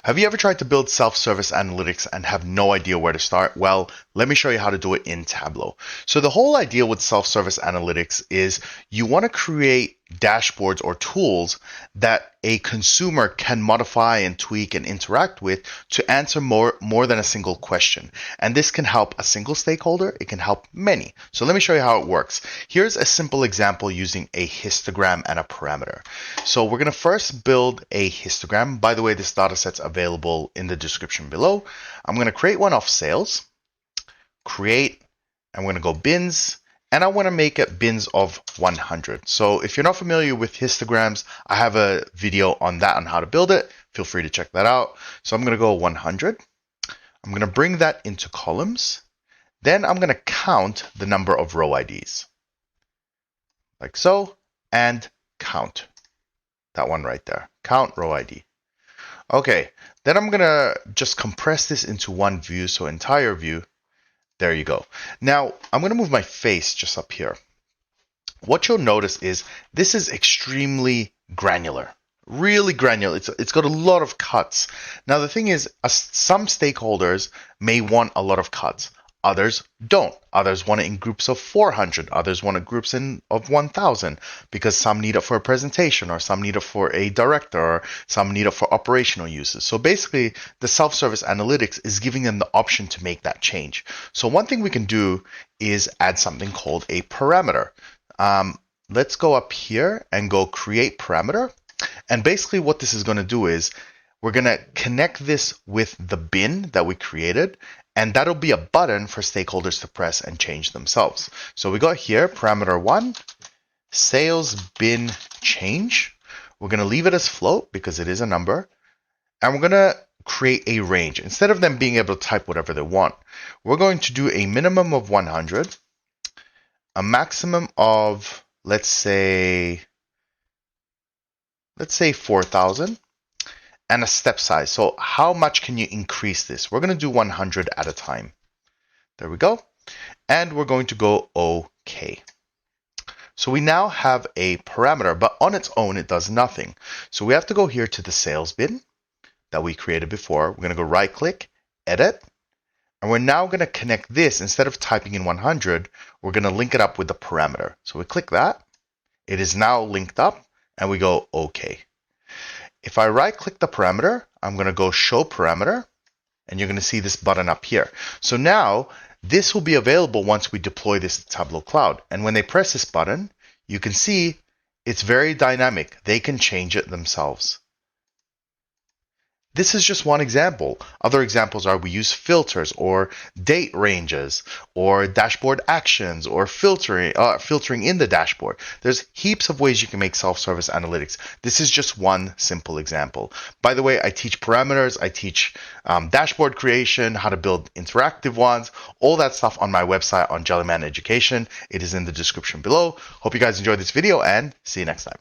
Have you ever tried to build self-service analytics and have no idea where to start? Well, let me show you how to do it in Tableau. So the whole idea with self-service analytics is you want to create dashboards or tools that a consumer can modify and tweak and interact with to answer more than a single question. And this can help a single stakeholder, it can help many. So let me show you how it works. Here's a simple example using a histogram and a parameter. So we're going to first build a histogram. By the way, this data set's available in the description below. I'm going to create one of sales, create, I'm going to go bins, and I want to make it bins of 100. So if you're not familiar with histograms, I have a video on that on how to build it. Feel free to check that out. So I'm going to go 100. I'm going to bring that into columns. Then I'm going to count the number of row IDs. Like so, and count. That one right there. Count row ID. Okay, then I'm going to just compress this into one view, so entire view. There you go. Now, I'm going to move my face just up here. What you'll notice is this is extremely granular, really granular. It's got a lot of cuts. Now, the thing is, some stakeholders may want a lot of cuts. Others don't. Others want it in groups of 400. Others want it groups of 1,000 because some need it for a presentation, or some need it for a director, or some need it for operational uses. So basically, the self-service analytics is giving them the option to make that change. So one thing we can do is add something called a parameter. Let's go up here and go create parameter. And basically what this is going to do is we're going to connect this with the bin that we created, and that'll be a button for stakeholders to press and change themselves. So we got here parameter 1, sales bin change. We're going to leave it as float because it is a number, and we're going to create a range. Instead of them being able to type whatever they want, we're going to do a minimum of 100, a maximum of, let's say 4,000, and a step size. So how much can you increase this? We're going to do 100 at a time. There we go. And we're going to go OK. So we now have a parameter, but on its own, it does nothing. So we have to go here to the sales bin that we created before. We're going to go right click, edit. And we're now going to connect this. Instead of typing in 100, we're going to link it up with the parameter. So we click that. It is now linked up, and we go OK. If I right click the parameter, I'm going to go show parameter, and you're going to see this button up here. So now this will be available once we deploy this to Tableau Cloud. And when they press this button, you can see it's very dynamic. They can change it themselves. This is just one example. Other examples are we use filters or date ranges or dashboard actions or filtering in the dashboard. There's heaps of ways you can make self-service analytics. This is just one simple example. By the way, I teach parameters, I teach dashboard creation, how to build interactive ones, all that stuff on my website on Jellyman Education. It is in the description below. Hope you guys enjoyed this video and see you next time.